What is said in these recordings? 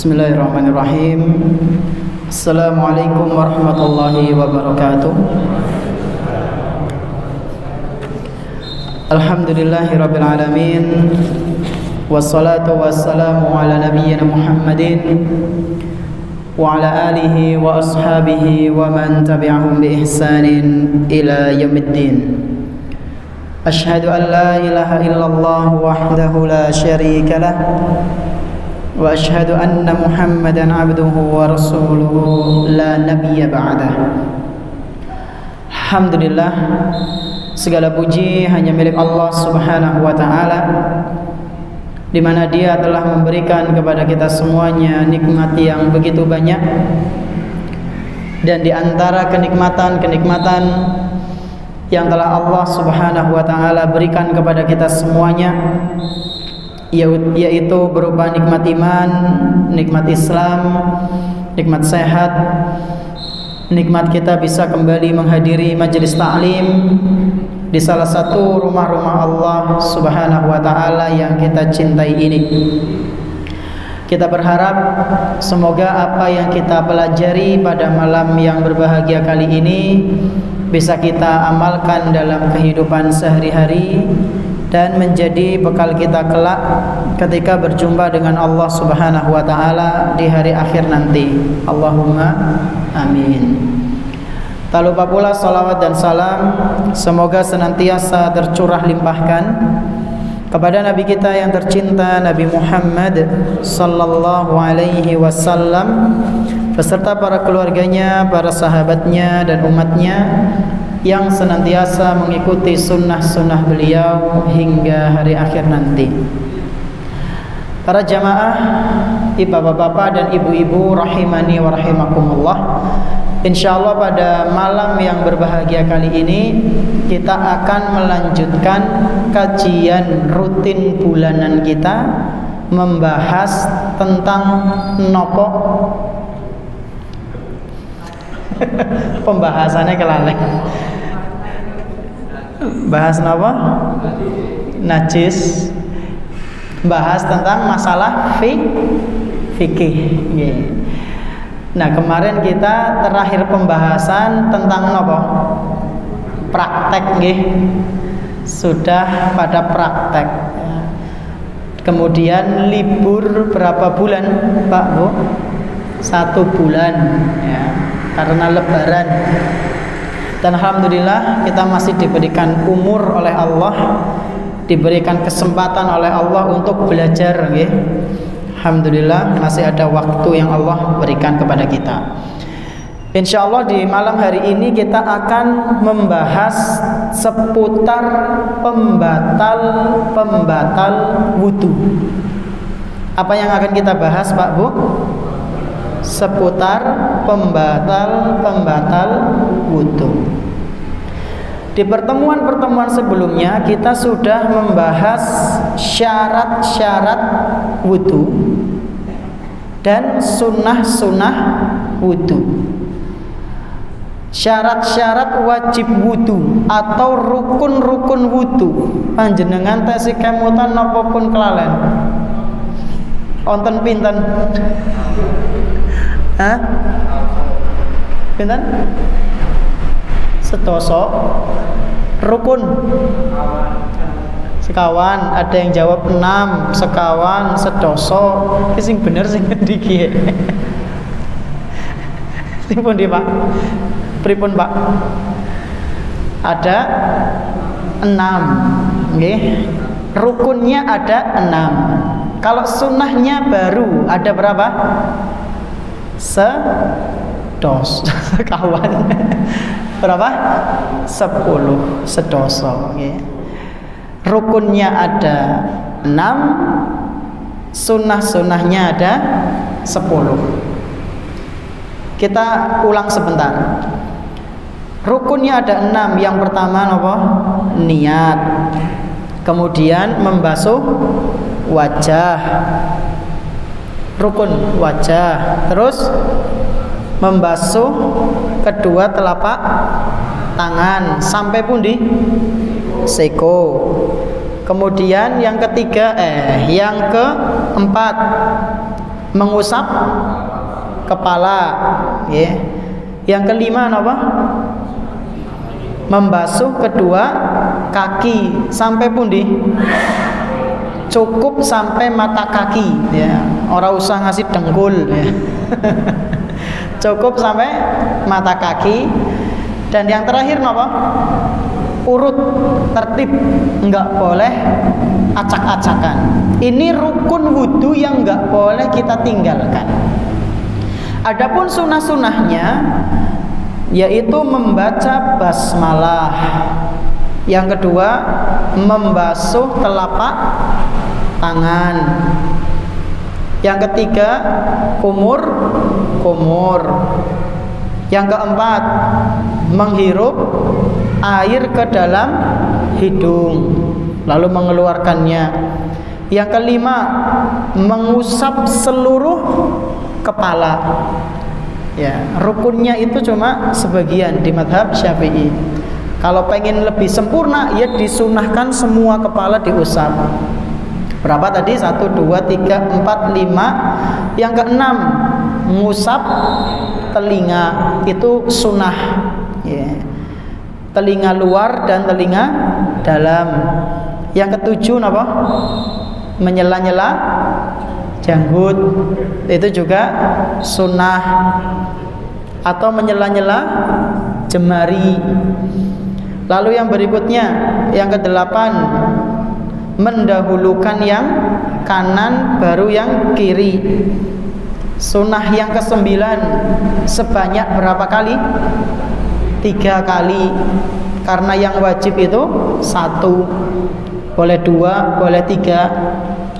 Bismillahirrahmanirrahim. Assalamualaikum warahmatullahi wabarakatuh. Alhamdulillahirabbil alamin. Wassalatu wassalamu ala nabiyyina Muhammadin wa ala alihi wa ashabihi wa man tabi'ahum bi ihsanin ila yaumiddin. Asyhadu an la ilaha illallah wahdahu la syarika lah wa asyhadu anna Muhammadan abduhu wa rasuluhu la nabiyya ba'dah. Alhamdulillah, segala puji hanya milik Allah Subhanahu wa taala, di mana Dia telah memberikan kepada kita semuanya nikmat yang begitu banyak. Dan di antara kenikmatan-kenikmatan yang telah Allah Subhanahu wa taala berikan kepada kita semuanya, yaitu berupa nikmat iman, nikmat Islam, nikmat sehat, nikmat kita bisa kembali menghadiri majelis ta'lim di salah satu rumah-rumah Allah Subhanahu wa taala yang kita cintai ini. Kita berharap semoga apa yang kita pelajari pada malam yang berbahagia kali ini bisa kita amalkan dalam kehidupan sehari-hari dan menjadi bekal kita kelak ketika berjumpa dengan Allah Subhanahu wa taala di hari akhir nanti. Allahumma amin. Tak lupa pula salawat dan salam semoga senantiasa tercurah limpahkan kepada Nabi kita yang tercinta, Nabi Muhammad sallallahu alaihi wasallam, beserta para keluarganya, para sahabatnya dan umatnya yang senantiasa mengikuti sunnah-sunnah beliau hingga hari akhir nanti. Para jamaah, bapak-bapak dan ibu-ibu rahimani wa rahimakumullah, insyaallah pada malam yang berbahagia kali ini kita akan melanjutkan kajian rutin bulanan kita, membahas tentang nopo. Pembahasannya kelalek. Bahas apa? Najis. Bahas tentang masalah fikih. Nah, kemarin kita terakhir pembahasan tentang apa? Praktek nggih. Sudah pada praktek. Kemudian libur berapa bulan, Pak Bu? 1 bulan ya, karena lebaran. Dan alhamdulillah kita masih diberikan umur oleh Allah, diberikan kesempatan oleh Allah untuk belajar nggih. Alhamdulillah masih ada waktu yang Allah berikan kepada kita. Insyaallah di malam hari ini kita akan membahas seputar pembatal wudu. Apa yang akan kita bahas, Pak Bu? Seputar pembatal wudu. Di pertemuan-pertemuan sebelumnya kita sudah membahas syarat-syarat wudu dan sunnah-sunnah wudu. Syarat-syarat wajib wudu atau rukun-rukun wudu. Panjenengan tesih kemutan napa pun kelalen? Wonten pinten? Hah? Pinten? Sedoso rukun sekawan. Ada yang jawab 6, sekawan, sedoso. Sing bener sing ngendi ki? Sing pundi, Pak? Pripun, Pak? Ada 6 nggih. Rukunnya ada 6. Kalau sunnahnya baru ada berapa? Sekawan. Berapa? 10 sedoso okay. Rukunnya ada 6, sunnah-sunnahnya ada 10. Kita ulang sebentar. Rukunnya ada 6. Yang pertama apa? Niat. Kemudian membasuh wajah, rukun wajah. Terus membasuh kedua telapak tangan sampai pundi? Seko. Kemudian yang ketiga yang keempat mengusap kepala, ya. Yang kelima apa? Membasuh kedua kaki sampai pundi? Cukup sampai mata kaki, ya. Ora usah ngasih dengkul, ya. Cukup sampai mata kaki. Dan yang terakhir apa? Urut, tertib, enggak boleh acak-acakan. Ini rukun wudu yang enggak boleh kita tinggalkan. Adapun sunnah-sunnahnya yaitu membaca basmalah. Yang kedua, membasuh telapak tangan. Yang ketiga, kumur. Yang keempat, menghirup air ke dalam hidung lalu mengeluarkannya. Yang kelima, mengusap seluruh kepala. Ya, rukunnya itu cuma sebagian di mazhab Syafi'i. Kalau pengen lebih sempurna, ya disunahkan semua kepala diusap. Berapa tadi? 1, 2, 3, 4, 5. Yang keenam, ngusap telinga, itu sunnah, ya. Telinga luar dan telinga dalam. Yang ketujuh apa? Menyela-nyela janggut, itu juga sunnah. Atau menyela-nyela jemari. Lalu yang berikutnya, yang kedelapan, mendahulukan yang kanan baru yang kiri. Sunnah yang kesembilan, sebanyak berapa kali? 3 kali. Karena yang wajib itu 1, boleh 2, boleh 3.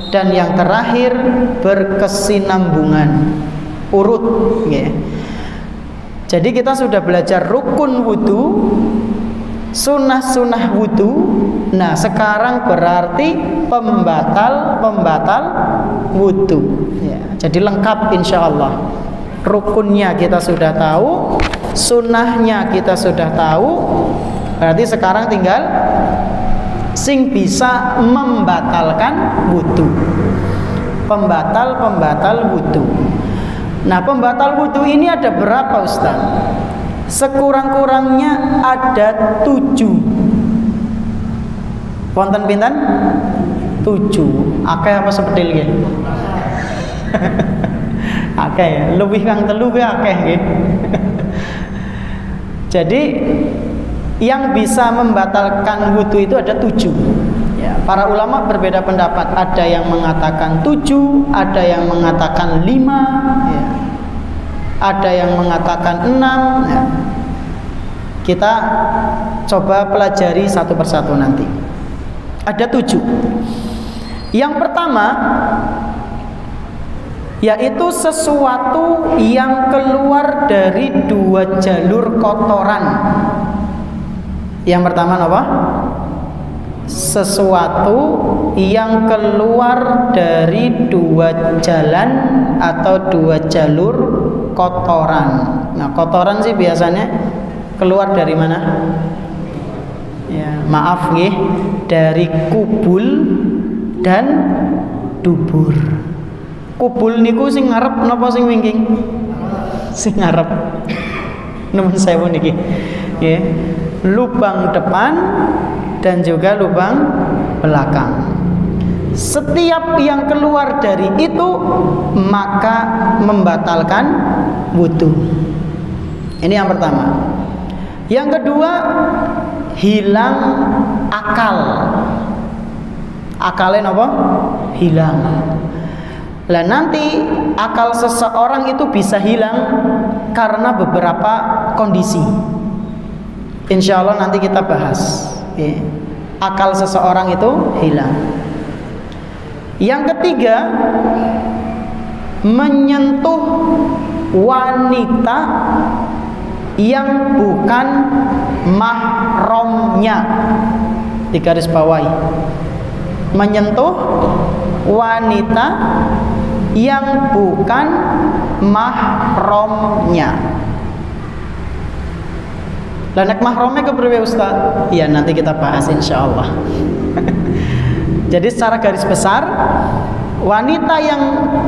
Dan yang terakhir berkesinambungan, urut, ya. Jadi kita sudah belajar rukun wudu, sunnah-sunnah wudu. Nah, sekarang berarti pembatal wudu, ya. Jadi lengkap insya Allah. Rukunnya kita sudah tahu, sunnahnya kita sudah tahu. Berarti sekarang tinggal sing bisa membatalkan wudu. Pembatal wudu. Nah, pembatal wudu ini ada berapa, Ustaz? Sekurang-kurangnya ada 7. Wonten pinten? 7. Akeh apa sepetil nggih? Akeh ya, lebih kang telu ke akeh nggih. Jadi yang bisa membatalkan wudu itu ada 7. Ya, para ulama berbeda pendapat. Ada yang mengatakan 7, ada yang mengatakan 5, ya. Ada yang mengatakan 6, ya. Kita coba pelajari satu persatu nanti. Ada 7. Yang pertama, yaitu sesuatu yang keluar dari 2 jalur kotoran. Yang pertama apa? Sesuatu yang keluar dari 2 jalan atau 2 jalur kotoran. Nah, kotoran sih biasanya keluar dari mana? Ya, maaf nggih, dari kubul dan dubur. Kubul niku sing ngarep napa sing wingking? Sing ngarep. Nuwun sewu niki. Nggih. Lubang depan dan juga lubang belakang. Setiap yang keluar dari itu maka membatalkan wudu. Ini yang pertama. Yang kedua, hilang akal. Akalnya apa? Hilang. Lah nanti akal seseorang itu bisa hilang karena beberapa kondisi. Insya Allah nanti kita bahas. Ya. Akal seseorang itu hilang. Yang ketiga, menyentuh wanita yang bukan mahramnya. Digaris bawahi. Menyentuh wanita yang bukan mahramnya. Lah nek mahramnya kepriwe Ustaz? Iya, nanti kita bahas insyaallah. Jadi secara garis besar, wanita yang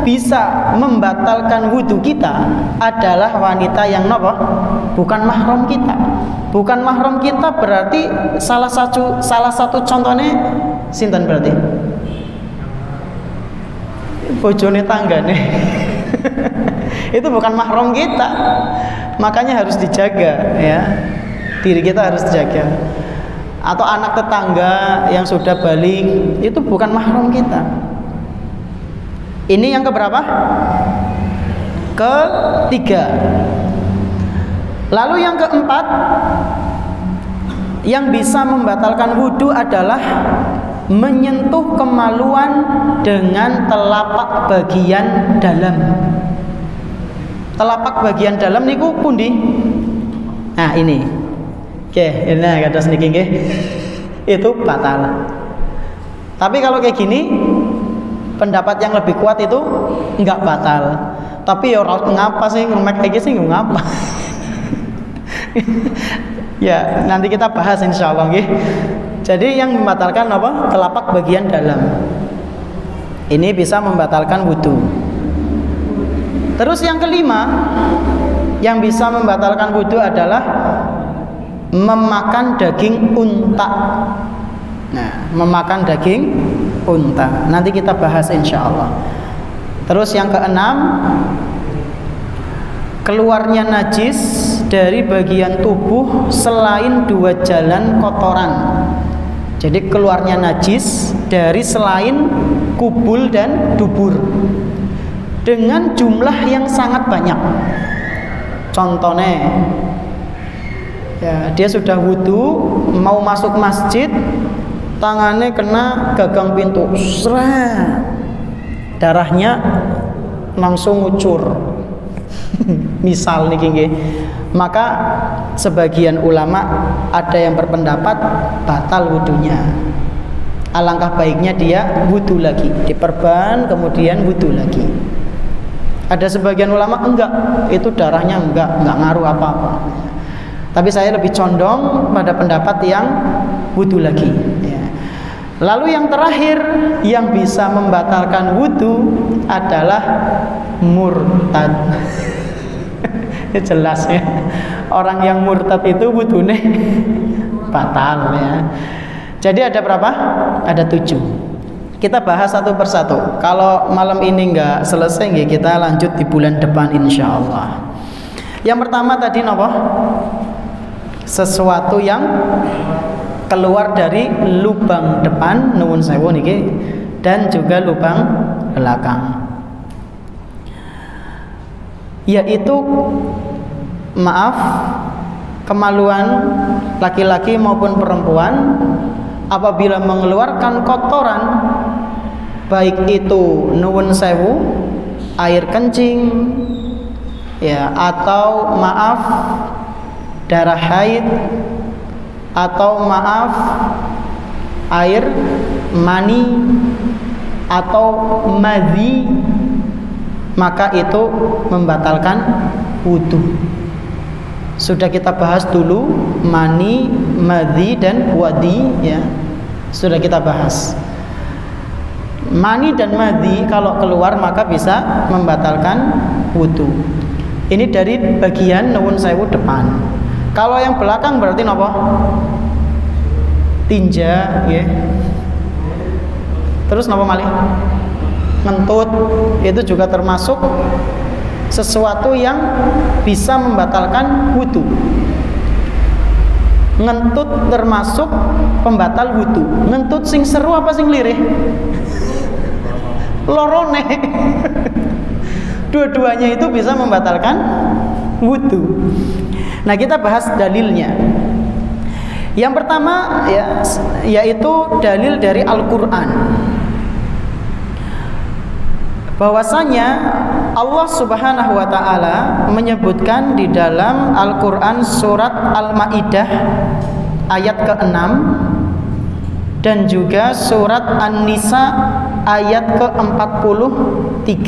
bisa membatalkan wudu kita adalah wanita yang apa? Bukan mahram kita. Bukan mahram kita berarti salah satu contohnya sinten berarti? Bojone tanggane. Itu bukan mahram kita. Makanya harus dijaga ya. Diri kita harus dijaga. Atau anak tetangga yang sudah balik, itu bukan mahram kita. Ini yang keberapa? Ketiga. Lalu yang keempat, yang bisa membatalkan wudu adalah menyentuh kemaluan dengan telapak bagian dalam. Telapak bagian dalam niku pundi? Nah ini. Oke, ini ada sedikit nggih. Itu batal. Tapi kalau kayak gini, pendapat yang lebih kuat itu enggak batal. Tapi ya ora ngapa sih ngemek iki sih ngapa. Ya, nanti kita bahas insyaallah nggih. Jadi yang membatalkan apa? Telapak bagian dalam. Ini bisa membatalkan wudu. Terus yang kelima, yang bisa membatalkan wudu adalah memakan daging unta. Nah, memakan daging unta. Nanti kita bahas insyaallah. Terus yang keenam, keluarnya najis dari bagian tubuh selain 2 jalan kotoran. Jadi keluarnya najis dari selain kubul dan dubur dengan jumlah yang sangat banyak. Contohnya, ya, dia sudah wudu, mau masuk masjid, tangannya kena gagang pintu, darahnya langsung ngucur. Misal nih, maka sebagian ulama ada yang berpendapat batal wudunya. Alangkah baiknya dia wudu lagi, diperban kemudian wudu lagi. Ada sebagian ulama enggak, itu darahnya enggak ngaruh apa-apa. Tapi saya lebih condong pada pendapat yang wudu lagi ya. Lalu yang terakhir yang bisa membatalkan wudu adalah murtad. Ya jelas ya, orang yang murtad itu wudunya batal ya. Jadi ada berapa? Ada 7. Kita bahas satu persatu. Kalau malam ini enggak selesai, kita lanjut di bulan depan insyaallah. Yang pertama tadi apa? Sesuatu yang keluar dari lubang depan, nuwun sewu niki, dan juga lubang belakang. Yaitu kemaluan laki-laki maupun perempuan apabila mengeluarkan kotoran, baik itu nuwun sewu air kencing ya, atau darah haid, atau air mani atau madhi, maka itu membatalkan wudu. Sudah kita bahas dulu mani, madhi dan wadi ya. Sudah kita bahas. Mani dan madhi kalau keluar maka bisa membatalkan wudu. Ini dari bagian nuwun sewu depan. Kalau yang belakang berarti apa? Tinja ya. Terus napa malih? Ngentut, itu juga termasuk sesuatu yang bisa membatalkan wudu. Ngentut termasuk pembatal wudu. Ngentut sing seru apa sing lirih? Lorone. Dua-duanya itu bisa membatalkan wudu. Nah, kita bahas dalilnya. Yang pertama ya, yaitu dalil dari Al-Qur'an. Bahwasanya Allah Subhanahu wa taala menyebutkan di dalam Al-Qur'an surat Al-Maidah ayat ke-6 dan juga surat An-Nisa ayat ke-43.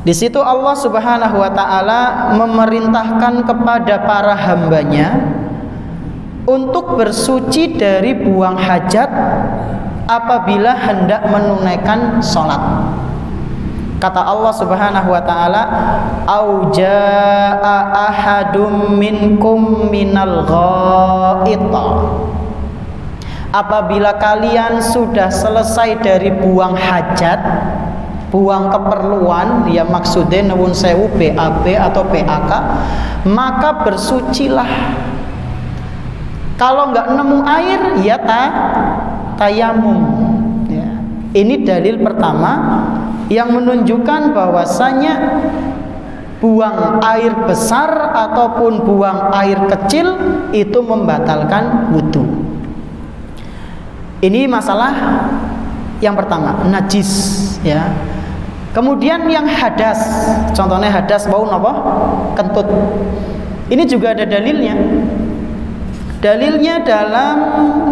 Di situ Allah Subhanahu wa taala memerintahkan kepada para hambanya untuk bersuci dari buang hajat apabila hendak menunaikan sholat. Kata Allah Subhanahu wa taala, "Au jaa ahadum minkum minal ghaita." Apabila kalian sudah selesai dari buang hajat, buang keperluan, ya maksudnya nuwun sewu BAB atau PAK, maka bersucilah. Kalau nggak nemu air, ya tayamum. Ya. Ini dalil pertama yang menunjukkan bahwasanya buang air besar ataupun buang air kecil itu membatalkan wudu. Ini masalah yang pertama, najis, ya. Kemudian yang hadas, contohnya hadas bau apa? Kentut. Ini juga ada dalilnya. Dalilnya dalam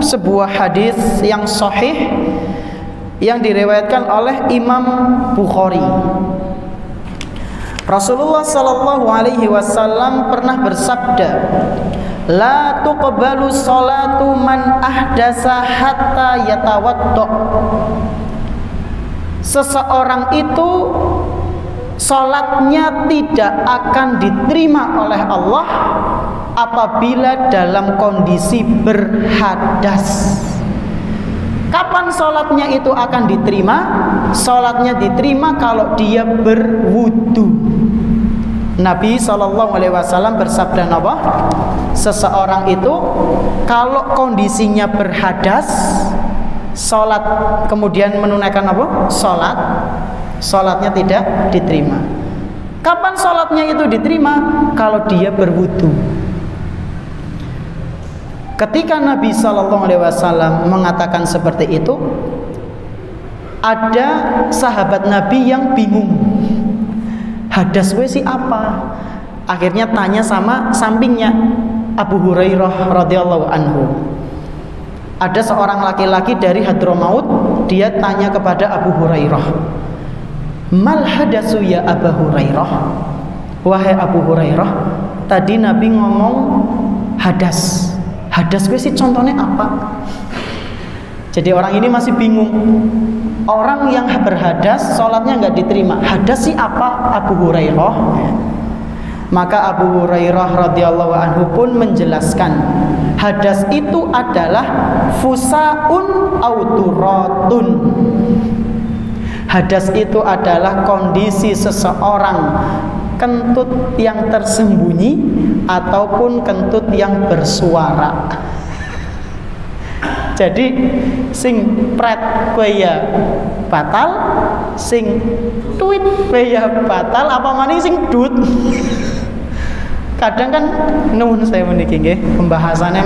sebuah hadis yang sahih yang diriwayatkan oleh Imam Bukhari. Rasulullah sallallahu alaihi wasallam pernah bersabda, "La tuqbalu sholatu man ahdasa hatta yatawaddo." Seseorang itu sholatnya tidak akan diterima oleh Allah apabila dalam kondisi berhadas. Kapan sholatnya itu akan diterima? Sholatnya diterima kalau dia berwudu. Nabi SAW bersabda apa? Seseorang itu kalau kondisinya berhadas, sholat kemudian menunaikan apa? Sholatnya tidak diterima. Kapan sholatnya itu diterima? Kalau dia berwudu. Ketika Nabi SAW mengatakan seperti itu, ada sahabat Nabi yang bingung. Hadas we si apa? Akhirnya tanya sama sampingnya, Abu Hurairah radhiyallahu anhu. Ada seorang laki-laki dari Hadramaut, dia tanya kepada Abu Hurairah, "Mal hadasu ya Abu Hurairah?" Wahai Abu Hurairah, tadi Nabi ngomong hadas. Hadas gue sih contohnya apa? Jadi orang ini masih bingung. Orang yang berhadas sholatnya nggak diterima. Hadas sih apa Abu Hurairah? Maka Abu Hurairah radhiyallahu anhu pun menjelaskan, hadas itu adalah fusaun auturatun. Hadas itu adalah kondisi seseorang kentut yang tersembunyi ataupun kentut yang bersuara. Jadi sing pret kowe ya batal, sing tweet kowe ya batal, apa maning sing dut. Kadang kan nuwun saya meniki nggih, pembahasannya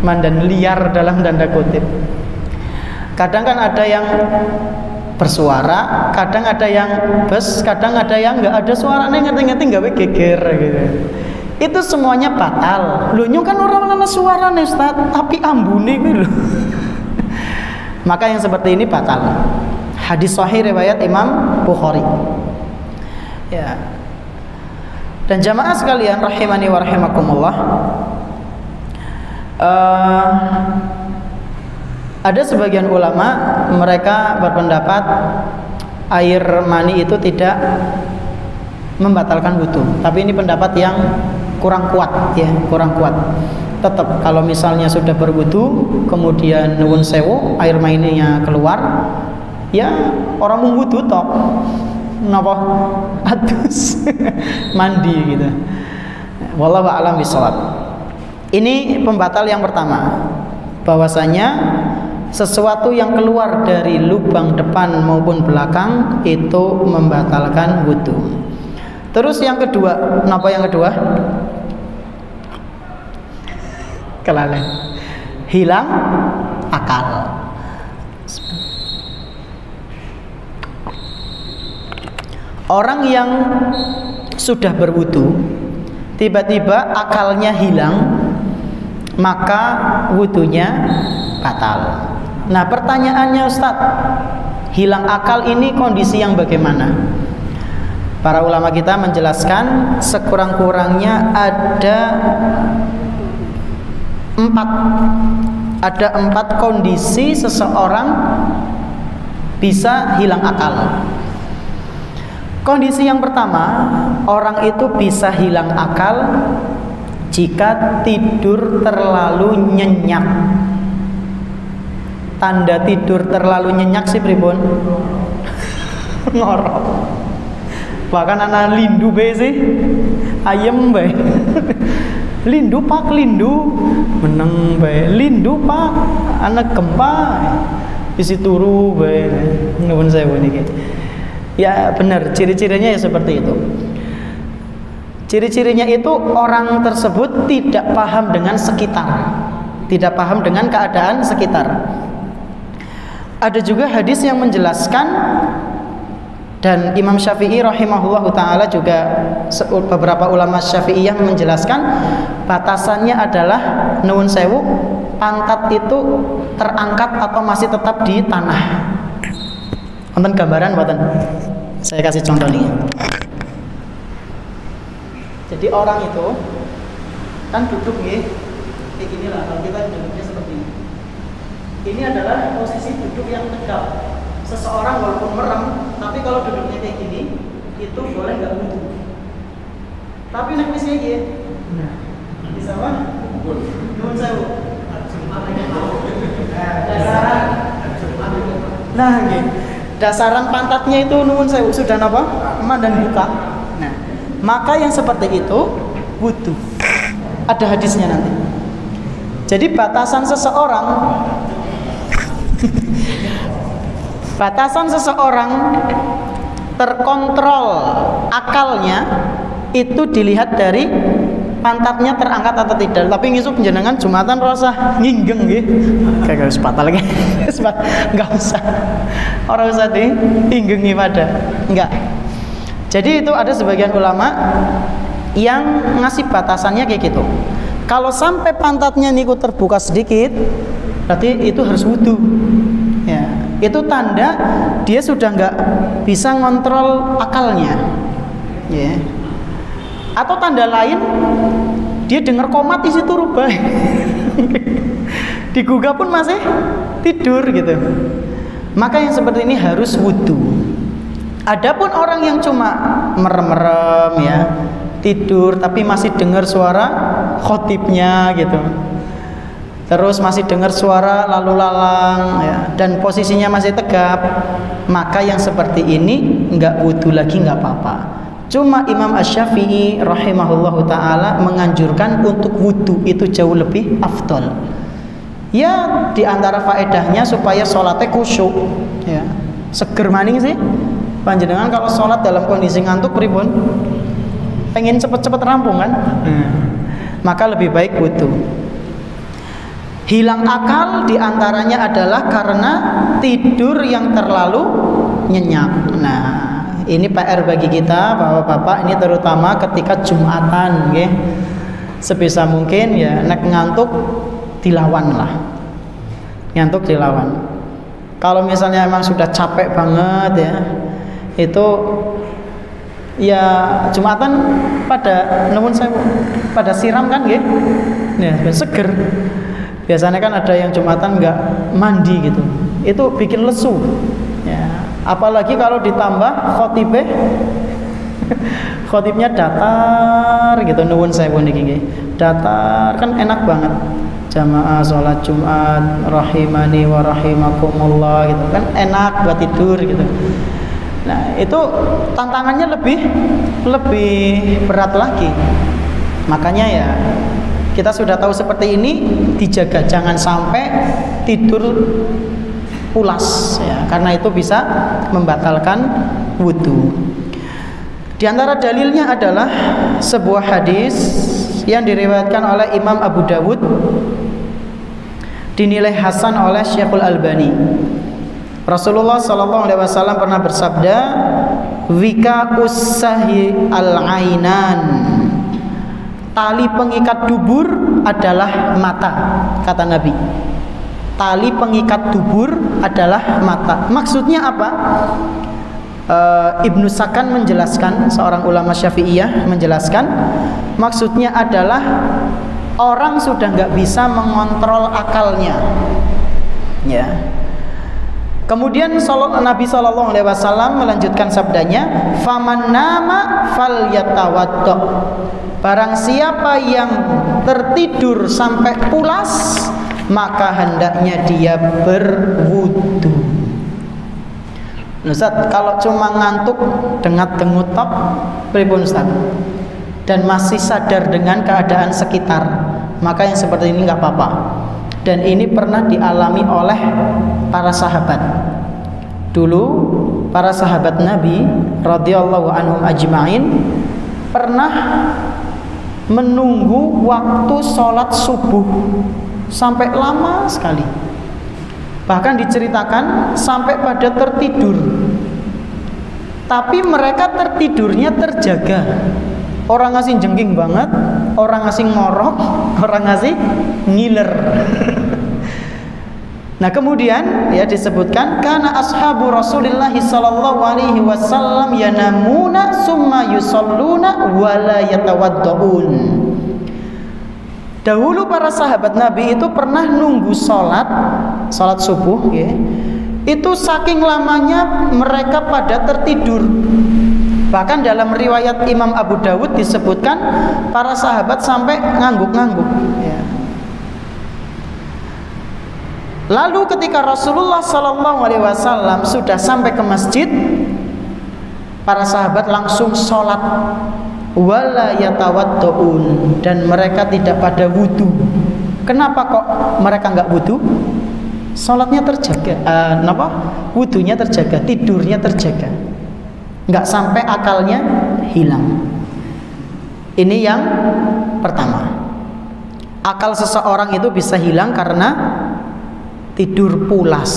mandan liar dalam tanda kutip. Kadang kan ada yang bersuara, kadang ada yang bes, kadang ada yang nggak ada suaranya, ngerti-ngerti nggak geger gitu. Itu semuanya batal. Lho nyung kan orang ana suarane Ustaz, tapi ambune kuwi lho. Maka yang seperti ini batal. Hadis sahih riwayat Imam Bukhari. Ya. Dan jamaah sekalian rahimani wa rahimakumullah. Ada sebagian ulama mereka berpendapat air mani itu tidak membatalkan wudu. Tapi ini pendapat yang kurang kuat, ya, kurang kuat. Tetap kalau misalnya sudah berwudu kemudian nuwun sewu air maninya keluar, ya orang mau wudu tok. Napa? Adus mandi gitu. Wallahu a'lam bishawab. Ini pembatal yang pertama, bahwasanya sesuatu yang keluar dari lubang depan maupun belakang itu membatalkan wudu. Terus yang kedua, kenapa yang kedua? Kelalaian, hilang akal. Orang yang sudah berwudu tiba-tiba akalnya hilang, maka wudunya batal. Nah pertanyaannya Ustaz, hilang akal ini kondisi yang bagaimana? Para ulama kita menjelaskan sekurang-kurangnya ada ada 4 kondisi seseorang bisa hilang akal. Kondisi yang pertama, orang itu bisa hilang akal jika tidur terlalu nyenyak. Tanda tidur terlalu nyenyak sih pripun? Ngorok. Bahkan anak lindu be sih, ayem be. Lindu pak lindu, meneng be. Lindu pak, anak gempa, isi turu be. Nuwun sewu niki. Ya benar, ciri-cirinya ya seperti itu. Ciri-cirinya itu orang tersebut tidak paham dengan sekitar, tidak paham dengan keadaan sekitar. Ada juga hadis yang menjelaskan, dan Imam Syafi'i rahimahullahu ta'ala juga beberapa ulama Syafi'iyah menjelaskan batasannya adalah nuwun sewu, pantat itu terangkat atau masih tetap di tanah. Wonten gambaran mboten? Saya kasih contoh nih. Jadi orang itu kan duduk nih, kayak gini lah. Kalau kita duduknya seperti ini. Ini adalah posisi duduk yang tegap. Seseorang walaupun merem, tapi kalau duduknya kayak gini, itu boleh nggak wudu. Tapi nek wis kayak gini, bisa apa? Nuwun sewu. Dasaran. Nah, gitu. Dasaran pantatnya itu nuwun sewu sudah apa? Mandan buka. Nah, maka yang seperti itu wudu. Ada hadisnya nanti. Jadi batasan seseorang terkontrol akalnya itu dilihat dari pantatnya terangkat atau tidak. Tapi ngisuk jenengan Jumatan rasa nginggeng nggih. Kayak wis batal lagi. Enggak usah. Ora usah diinggengi pada. Enggak. Jadi itu ada sebagian ulama yang ngasih batasannya kayak gitu. Kalau sampai pantatnya niku terbuka sedikit, berarti itu harus wudu. Ya, itu tanda dia sudah nggak bisa ngontrol akalnya. Ya. Atau tanda lain, dia dengar komat isi turu bae. Digugah pun masih tidur gitu. Maka yang seperti ini harus wudu. Adapun orang yang cuma merem-merem ya, tidur tapi masih dengar suara khotibnya gitu. Terus masih dengar suara lalu lalang ya, dan posisinya masih tegap, maka yang seperti ini nggak wudu lagi, nggak apa-apa. Cuma Imam Asy-Syafi'i rahimahullahu ta'ala menganjurkan untuk wudu itu jauh lebih afdol. Ya diantara faedahnya supaya sholatnya khusyuk ya. Seger maning sih panjenengan kalau sholat dalam kondisi ngantuk pripun? Pengen cepet-cepet rampung kan? Maka lebih baik wudu. Hilang akal diantaranya adalah karena tidur yang terlalu nyenyak. Nah, ini PR bagi kita bapak-bapak, ini terutama ketika Jumatan, okay? Sebisa mungkin ya nek ngantuk dilawan lah, ngantuk dilawan. Kalau misalnya emang sudah capek banget ya, itu ya Jumatan pada nuwun sewu pada siram kan, gitu, ya seger. Biasanya kan ada yang Jumatan nggak mandi gitu, itu bikin lesu. Ya, apalagi kalau ditambah khotibnya datar gitu, nuwun sewu niki. Datar kan enak banget. Jamaah sholat Jumat rahimani wa rahimakumullah gitu kan, enak buat tidur gitu. Nah, itu tantangannya lebih berat lagi. Makanya ya kita sudah tahu seperti ini, dijaga jangan sampai tidur pulas ya, karena itu bisa membatalkan wudu. Di antara dalilnya adalah sebuah hadis yang diriwayatkan oleh Imam Abu Dawud, dinilai hasan oleh Syekhul Albani. Rasulullah SAW pernah bersabda, "Wika ussahi al-ainan." Tali pengikat dubur adalah mata, kata Nabi. Tali pengikat dubur adalah mata. Maksudnya apa? Ibnu Sakan menjelaskan, seorang ulama Syafi'iyah menjelaskan, maksudnya adalah orang sudah nggak bisa mengontrol akalnya, ya. Kemudian Nabi SAW melanjutkan sabdanya, faman nama falyatawaddo. Barang siapa yang tertidur sampai pulas, maka hendaknya dia berwudu. Ustaz, kalau cuma ngantuk dengat-dengut tok, pripun Ustaz? Dan masih sadar dengan keadaan sekitar, maka yang seperti ini nggak apa-apa. Dan ini pernah dialami oleh para sahabat. Dulu para sahabat Nabi radhiyallahu anhum ajma'in pernah menunggu waktu sholat subuh sampai lama sekali. Bahkan diceritakan sampai pada tertidur. Tapi mereka tertidurnya terjaga. Orang ngasih jengking banget, orang ngasih ngorok, orang ngasih ngiler. Nah kemudian ya disebutkan karena ashabu Rasulillah sallallahu alaihi wasallam yanamuna summa yusalluna wala yatawaddaun. Dahulu para sahabat Nabi itu pernah nunggu salat subuh ya. Itu saking lamanya mereka pada tertidur. Bahkan dalam riwayat Imam Abu Dawud disebutkan para sahabat sampai ngangguk-ngangguk ya. Lalu ketika Rasulullah SAW sudah sampai ke masjid, para sahabat langsung sholat wala yatawaddaun, dan mereka tidak pada wudu. Kenapa kok mereka nggak wudu? Sholatnya terjaga, wudunya terjaga, tidurnya terjaga, nggak sampai akalnya hilang. Ini yang pertama. Akal seseorang itu bisa hilang karena tidur pulas.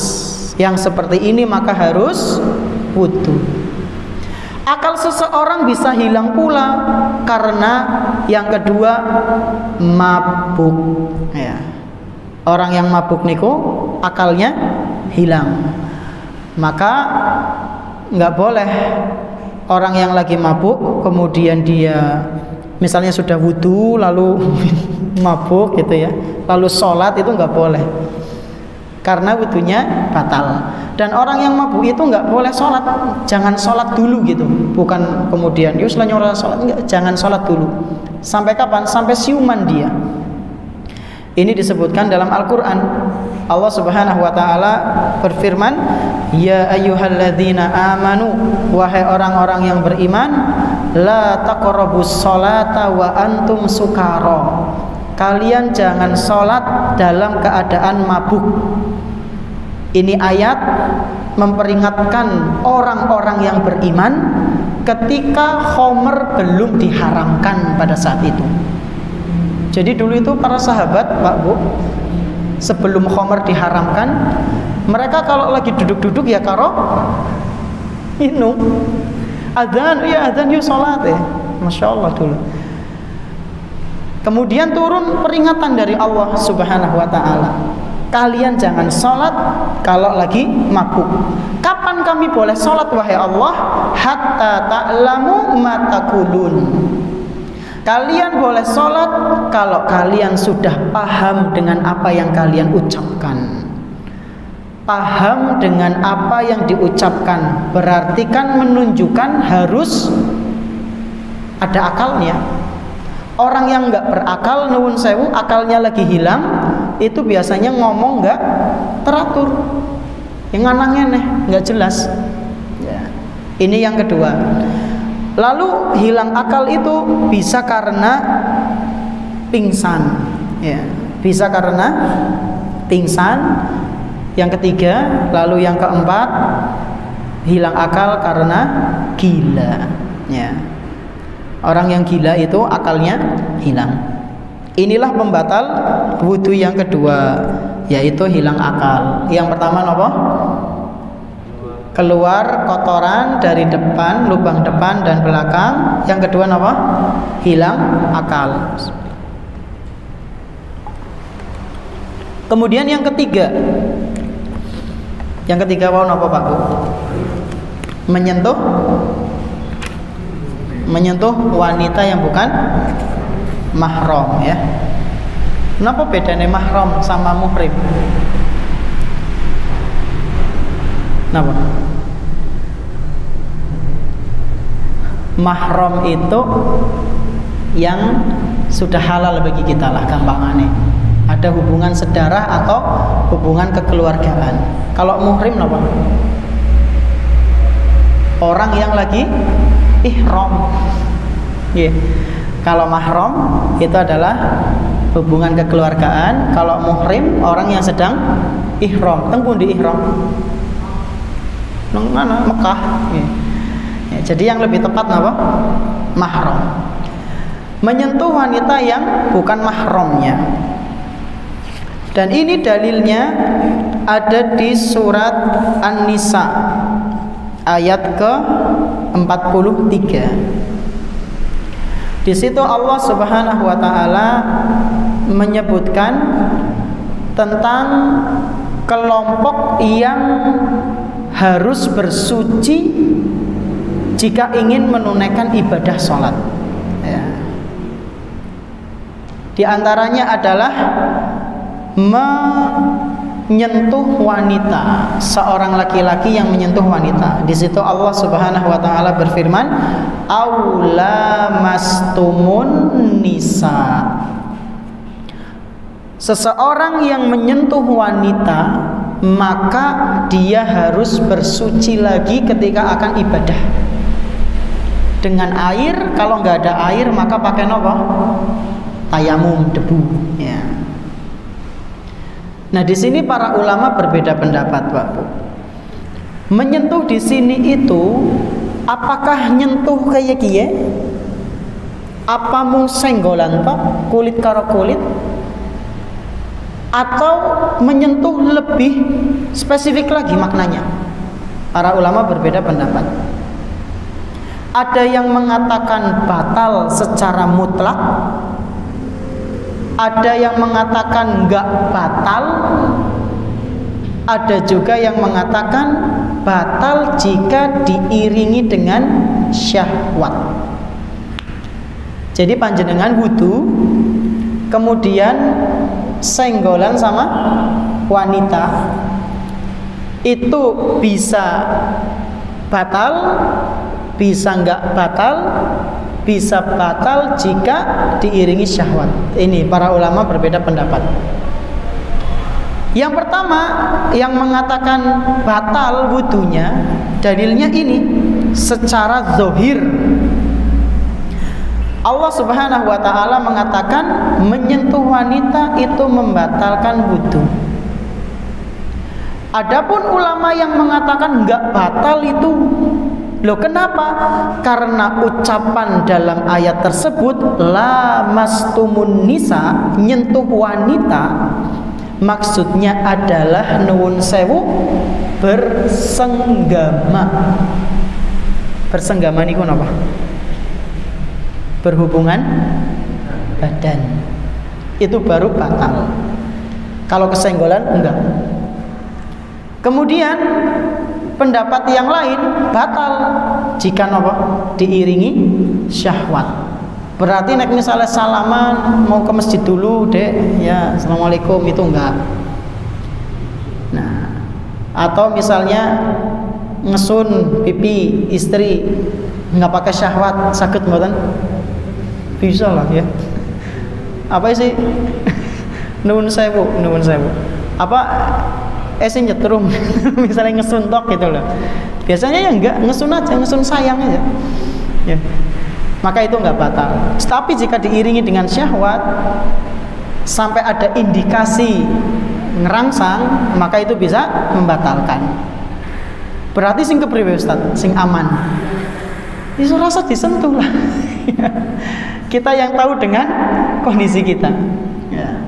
Yang seperti ini maka harus wudu. Akal seseorang bisa hilang pula karena yang kedua mabuk ya. Orang yang mabuk niku akalnya hilang. Maka nggak boleh orang yang lagi mabuk kemudian dia misalnya sudah wudu lalu mabuk gitu ya, lalu sholat, itu nggak boleh karena wudunya batal. Dan orang yang mabuk itu nggak boleh sholat, jangan sholat dulu gitu, bukan kemudian yus lah nyora sholat, enggak, jangan sholat dulu. Sampai kapan? Sampai siuman dia. Ini disebutkan dalam Al-Quran. Allah Subhanahu wa ta'ala berfirman, ya ayyuhalladzina amanu, wahai orang-orang yang beriman, la taqrabus sholata wa antum sukara. Kalian jangan sholat dalam keadaan mabuk. Ini ayat memperingatkan orang-orang yang beriman ketika khamr belum diharamkan pada saat itu. Jadi dulu itu para sahabat, Pak Bu, sebelum khamr diharamkan, mereka kalau lagi duduk-duduk ya karo minum. Adzan, ya adzan, yuk sholat ya. Masya Allah dulu. Kemudian turun peringatan dari Allah Subhanahu wa ta'ala, kalian jangan sholat kalau lagi mabuk. Kapan kami boleh sholat wahai Allah? Hatta ta'lamu ma taqulun. Kalian boleh sholat kalau kalian sudah paham dengan apa yang kalian ucapkan. Paham dengan apa yang diucapkan berarti kan menunjukkan harus ada akalnya. Orang yang nggak berakal, nuwun sewu, akalnya lagi hilang, itu biasanya ngomong nggak teratur, yang nganang-ngeneh, nggak jelas ya. Ini yang kedua. Lalu hilang akal itu bisa karena pingsan ya. Bisa karena pingsan. Yang ketiga, lalu yang keempat, hilang akal karena gila ya. Orang yang gila itu akalnya hilang. Inilah pembatal wudu yang kedua, yaitu hilang akal. Yang pertama apa? Keluar kotoran dari depan, lubang depan dan belakang. Yang kedua apa? Hilang akal. Kemudian yang ketiga. Yang ketiga apa Pak Bu? Menyentuh wanita yang bukan mahram ya. Napa bedanya mahram sama muhrim? Napa? Mahram itu yang sudah halal bagi kita lah gampangannya. Ada hubungan sedarah atau hubungan kekeluargaan. Kalau muhrim napa? Orang yang lagi ihram. Yeah. Kalau mahram itu adalah hubungan kekeluargaan. Kalau muhrim orang yang sedang ihram. Teng pundi ihram? Nang mana? Mekah. Yeah. Ya, jadi yang lebih tepat apa? Mahram. Menyentuh wanita yang bukan mahramnya. Dan ini dalilnya ada di surat An-Nisa ayat ke-43. Di situ Allah Subhanahu wa taala menyebutkan tentang kelompok yang harus bersuci jika ingin menunaikan ibadah sholat. Ya. Di antaranya adalah menyentuh wanita, seorang laki-laki yang menyentuh wanita. Di situ Allah Subhanahu wa taala berfirman, "Aula mastumun nisa." Seseorang yang menyentuh wanita, maka dia harus bersuci lagi ketika akan ibadah. Dengan air, kalau nggak ada air maka pakai apa? Tayamum, debu. Ya. Nah, di sini para ulama berbeda pendapat, Pak Bu. Menyentuh di sini itu apakah nyentuh kayak kiye? Apa mung senggolan Pak, kulit karo kulit? Atau menyentuh lebih spesifik lagi maknanya? Para ulama berbeda pendapat. Ada yang mengatakan batal secara mutlak, ada yang mengatakan enggak batal, ada juga yang mengatakan batal jika diiringi dengan syahwat. Jadi panjenengan wudu, kemudian senggolan sama wanita, itu bisa batal, bisa enggak batal, bisa batal jika diiringi syahwat. Ini para ulama berbeda pendapat. Yang pertama yang mengatakan batal wudunya, dalilnya ini secara zahir. Allah Subhanahu wa taala mengatakan menyentuh wanita itu membatalkan wudu. Adapun ulama yang mengatakan enggak batal itu, loh kenapa? Karena ucapan dalam ayat tersebut la mastumun nisa, nyentuh wanita, maksudnya adalah nuwun sewu bersenggama. Bersenggama niku napa? Berhubungan badan. Itu baru batal. Kalau kesenggolan enggak. Kemudian pendapat yang lain batal jika apa? Diiringi syahwat. Berarti nek misalnya salaman mau ke masjid dulu, Dek, ya assalamualaikum, itu enggak. Nah, atau misalnya ngesun pipi istri enggak pakai syahwat, sakit mboten? Bisa lah ya. Apa sih? Nuwun sewu. Apa sing nyetrum misalnya ngesuntok gitu loh. Biasanya ya enggak, ngesun aja, ngesun sayang aja. Ya. Maka itu enggak batal. Tapi jika diiringi dengan syahwat sampai ada indikasi ngerangsang, maka itu bisa membatalkan. Berarti sing kepriwe Ustaz? Sing aman. Iso rasa disentuh lah. Kita yang tahu dengan kondisi kita. Ya.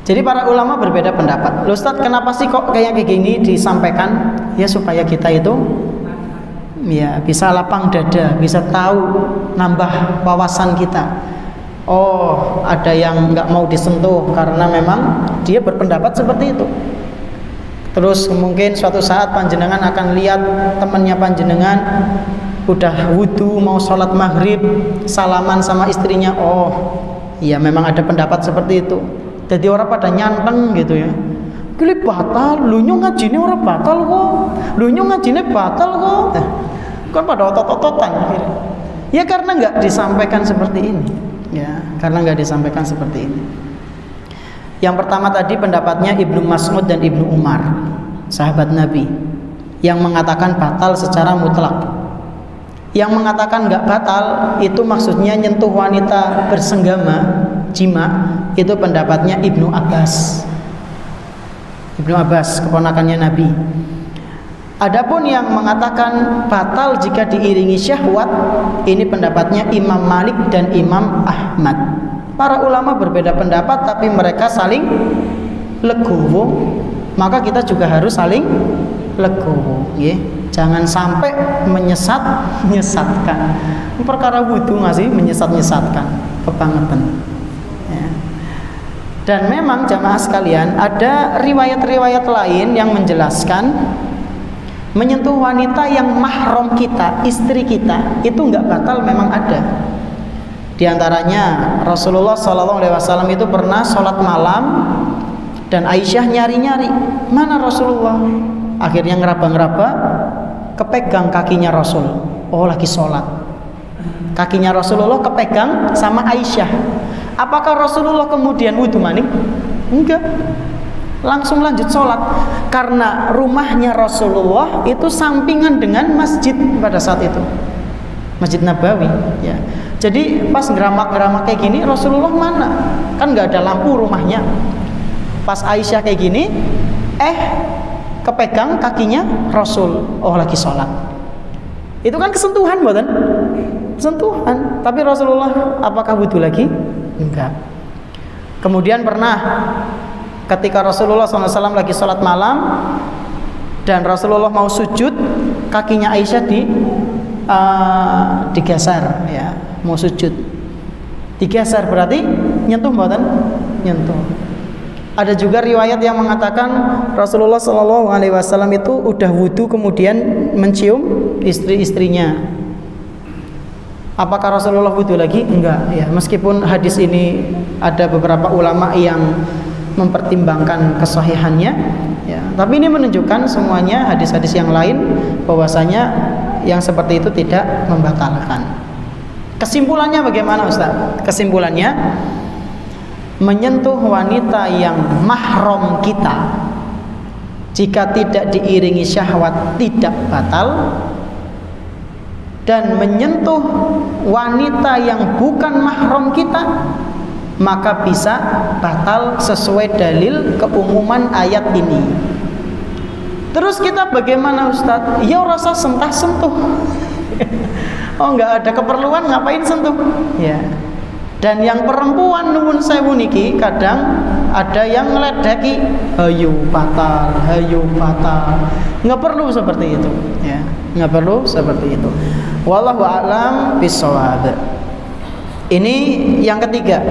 Jadi para ulama berbeda pendapat. Loh Ustaz, kenapa sih kok kayak gini disampaikan? Ya supaya kita itu ya bisa lapang dada, bisa tahu, nambah wawasan kita. Oh, ada yang nggak mau disentuh karena memang dia berpendapat seperti itu. Terus mungkin suatu saat panjenengan akan lihat temannya panjenengan udah wudu mau sholat maghrib, salaman sama istrinya. Oh, Ya memang ada pendapat seperti itu. Jadi orang pada nyanteng gitu ya. Kili batal, lu nyong ngajine orang batal kok. Lu nyong ngajine batal kok. Kan pada otot-ototan akhirnya. Ya karena nggak disampaikan seperti ini. Ya, karena nggak disampaikan seperti ini. Yang pertama tadi pendapatnya Ibnu Mas'ud dan Ibnu Umar, sahabat Nabi, yang mengatakan batal secara mutlak. Yang mengatakan nggak batal itu maksudnya nyentuh wanita bersenggama, jima, itu pendapatnya Ibnu Abbas. Ibnu Abbas, keponakannya Nabi. Adapun yang mengatakan batal jika diiringi syahwat, ini pendapatnya Imam Malik dan Imam Ahmad. Para ulama berbeda pendapat, tapi mereka saling legowo. Maka kita juga harus saling legowo, ya. Jangan sampai menyesatkan. Perkara wudu nggak sih menyesatkan, kebangetan. Ya. Dan memang jamaah sekalian, ada riwayat-riwayat lain yang menjelaskan menyentuh wanita yang mahram kita, istri kita, itu nggak batal, memang ada. Di antaranya Rasulullah SAW itu pernah sholat malam dan Aisyah nyari-nyari, mana Rasulullah? Akhirnya ngeraba-ngeraba, kepegang kakinya Rasul. Oh, lagi sholat. Kakinya Rasulullah kepegang sama Aisyah. Apakah Rasulullah kemudian wudu maning? Enggak. Langsung lanjut sholat. Karena rumahnya Rasulullah itu sampingan dengan masjid pada saat itu, Masjid Nabawi, ya. Jadi pas ngeramak-ngeramak kayak gini, Rasulullah mana? Kan nggak ada lampu rumahnya. Pas Aisyah kayak gini, kepegang kakinya Rasul. Oh, lagi sholat. Itu kan kesentuhan, bukan? Sentuhan. Tapi Rasulullah apakah wudu lagi? Enggak. Kemudian pernah ketika Rasulullah SAW lagi sholat malam dan Rasulullah mau sujud, kakinya Aisyah digeser, ya, mau sujud. Digeser berarti nyentuh, bukan? Nyentuh. Ada juga riwayat yang mengatakan Rasulullah SAW itu udah wudu kemudian mencium istri-istrinya. Apakah Rasulullah wudu lagi? Enggak, ya. Meskipun hadis ini ada beberapa ulama yang mempertimbangkan kesahihannya, ya. Tapi ini menunjukkan semuanya hadis-hadis yang lain bahwasanya yang seperti itu tidak membatalkan. Kesimpulannya bagaimana, Ustaz? Kesimpulannya, menyentuh wanita yang mahram kita jika tidak diiringi syahwat tidak batal, dan menyentuh wanita yang bukan mahram kita maka bisa batal sesuai dalil keumuman ayat ini. Terus kita bagaimana, Ustadz? Ya rasa sentuh. Oh, nggak ada keperluan, ngapain sentuh? Ya. Dan yang perempuan nuwun sewu niki kadang ada yang ngeledeki, hayu batal. Nggak perlu seperti itu, ya. Nggak perlu seperti itu. Wallahu a'lam bishawab. Ini yang ketiga.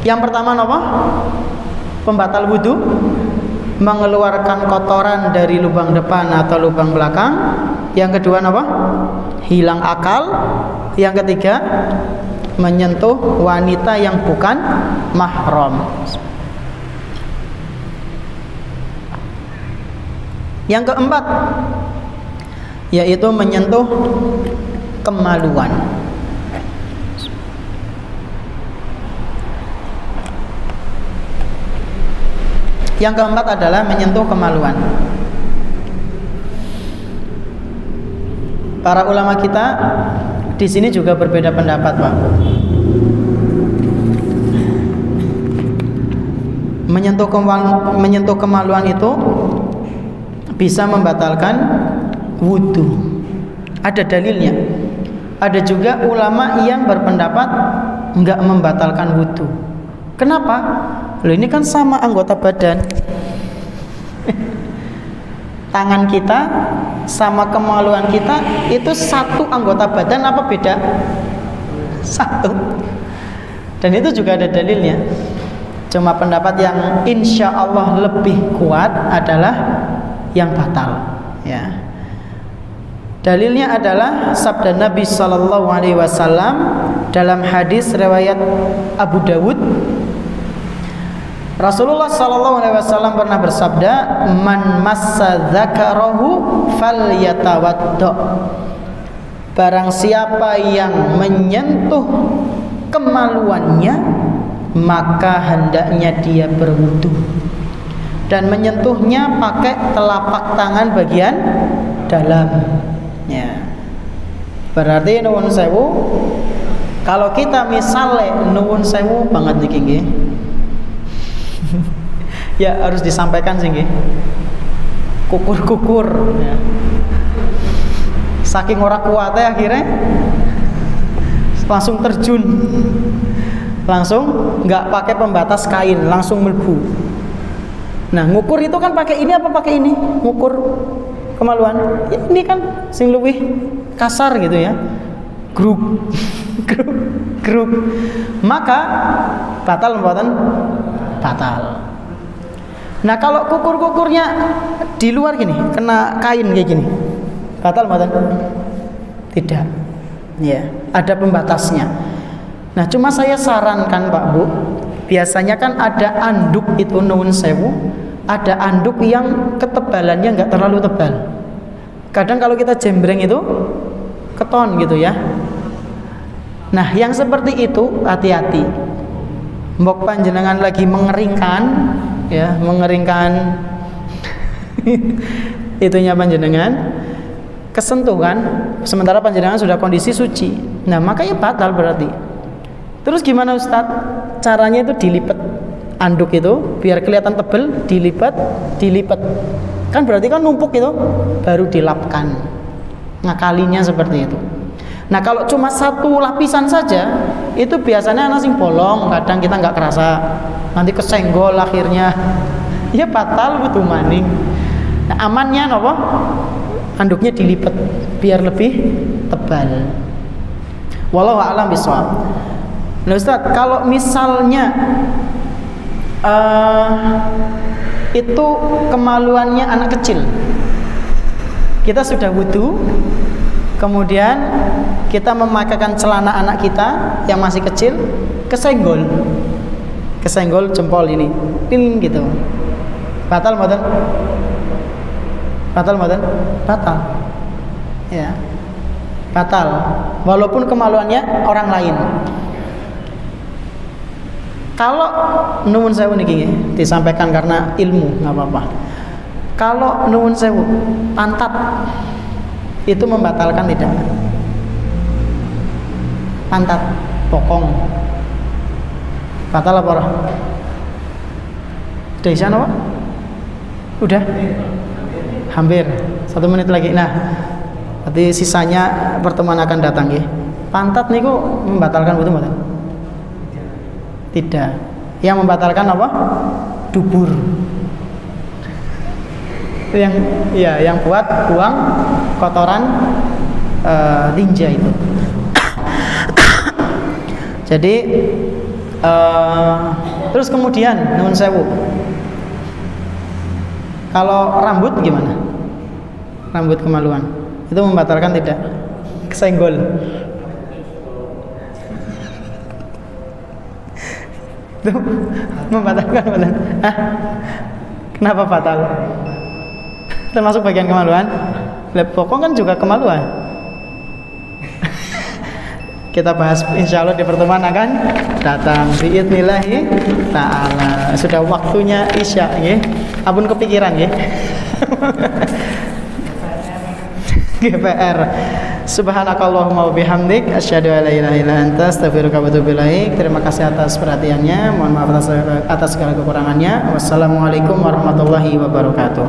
Yang pertama apa? Pembatal wudu, mengeluarkan kotoran dari lubang depan atau lubang belakang. Yang kedua apa? Hilang akal. Yang ketiga, menyentuh wanita yang bukan mahram. Yang keempat, yaitu menyentuh kemaluan. Yang keempat adalah menyentuh kemaluan. Para ulama kita di sini juga berbeda pendapat, Pak. Menyentuh kemaluan itu bisa membatalkan wudu. Ada dalilnya. Ada juga ulama yang berpendapat enggak membatalkan wudu. Kenapa? Loh, ini kan sama anggota badan. Tangan kita sama kemaluan kita itu satu anggota badan apa beda? Satu. Dan itu juga ada dalilnya. Cuma pendapat yang insya Allah lebih kuat adalah yang batal, ya. Dalilnya adalah sabda Nabi sallallahu alaihi wasallam dalam hadis riwayat Abu Dawud. Rasulullah sallallahu alaihi wasallam pernah bersabda, "Man massa dzakarahu falyatawaddo." Barang siapa yang menyentuh kemaluannya, maka hendaknya dia berwudu. Dan menyentuhnya pakai telapak tangan bagian dalam. Ya. Berarti nuwun sewu, kalau kita misalnya nuwun sewu banget niki nggih. Ya harus disampaikan sih nggih. Kukur-kukur ya. Saking ora kuatnya akhirnya langsung terjun. Langsung nggak pakai pembatas kain, langsung mlebu. Nah, ngukur itu kan pakai ini apa pakai ini? Ngukur kemaluan. Ini kan sing luwih kasar gitu ya. Grup. Maka batal mboten? Batal. Nah, kalau kukur-kukurnya di luar gini, kena kain kayak gini. Batal mboten? Tidak. Ya, ada pembatasnya. Nah, cuma saya sarankan Pak Bu, biasanya kan ada anduk itu nuwun sewu, ada anduk yang ketebalannya nggak terlalu tebal. Kadang kalau kita jembreng itu keton gitu ya. Nah, yang seperti itu hati-hati. Mbok panjenengan lagi mengeringkan ya, mengeringkan itunya panjenengan, kesentuhan sementara panjenengan sudah kondisi suci. Nah, makanya batal berarti. Terus gimana Ustadz? Caranya itu dilipat anduk itu biar kelihatan tebel, dilipat. Kan berarti kan numpuk itu, baru dilapkan. Ngakalinya seperti itu. Nah, kalau cuma satu lapisan saja, itu biasanya ana sing bolong, kadang kita nggak kerasa. Nanti kesenggol akhirnya. Ya batal butuh maning. Nah, amannya napa? Anduknya dilipat biar lebih tebal. Wallahu a'lam bishawab. Nah Ustaz, kalau misalnya itu kemaluannya anak kecil, kita sudah wudu, kemudian kita memakaikan celana anak kita yang masih kecil, kesenggol jempol ini, ting gitu, batal mboten? Batal mboten? Batal, ya, batal, walaupun kemaluannya orang lain. Kalau nuwun sewu niki disampaikan karena ilmu nggak apa-apa. Kalau nuwun sewu pantat itu membatalkan tidak? Pantat bokong batal apa ora? Udah isya apa? Udah? Hampir 1 menit lagi. Nah, nanti sisanya pertemuan akan datang ya. Pantat niku membatalkan wudu mboten? Tidak. Yang membatalkan apa? Dubur. Yang buat buang kotoran tinja itu. Jadi terus kemudian nuwun sewu. Kalau rambut gimana? Rambut kemaluan itu membatalkan tidak? Kesenggol. Itu membatalkan badan. Kenapa batal? Termasuk bagian kemaluan. Bokong kan juga kemaluan. Kita bahas insya Allah di pertemuan akan datang. Biidnillahi ta'ala. Sudah waktunya isya ya. Ampun kepikiran ya. GPR. Subhanakallahumma wa bihamdik asyhadu an la ilaha illa anta astaghfiruka wa atubu ilaik. Terima kasih atas perhatiannya. Mohon maaf atas segala kekurangannya. Wassalamualaikum warahmatullahi wabarakatuh.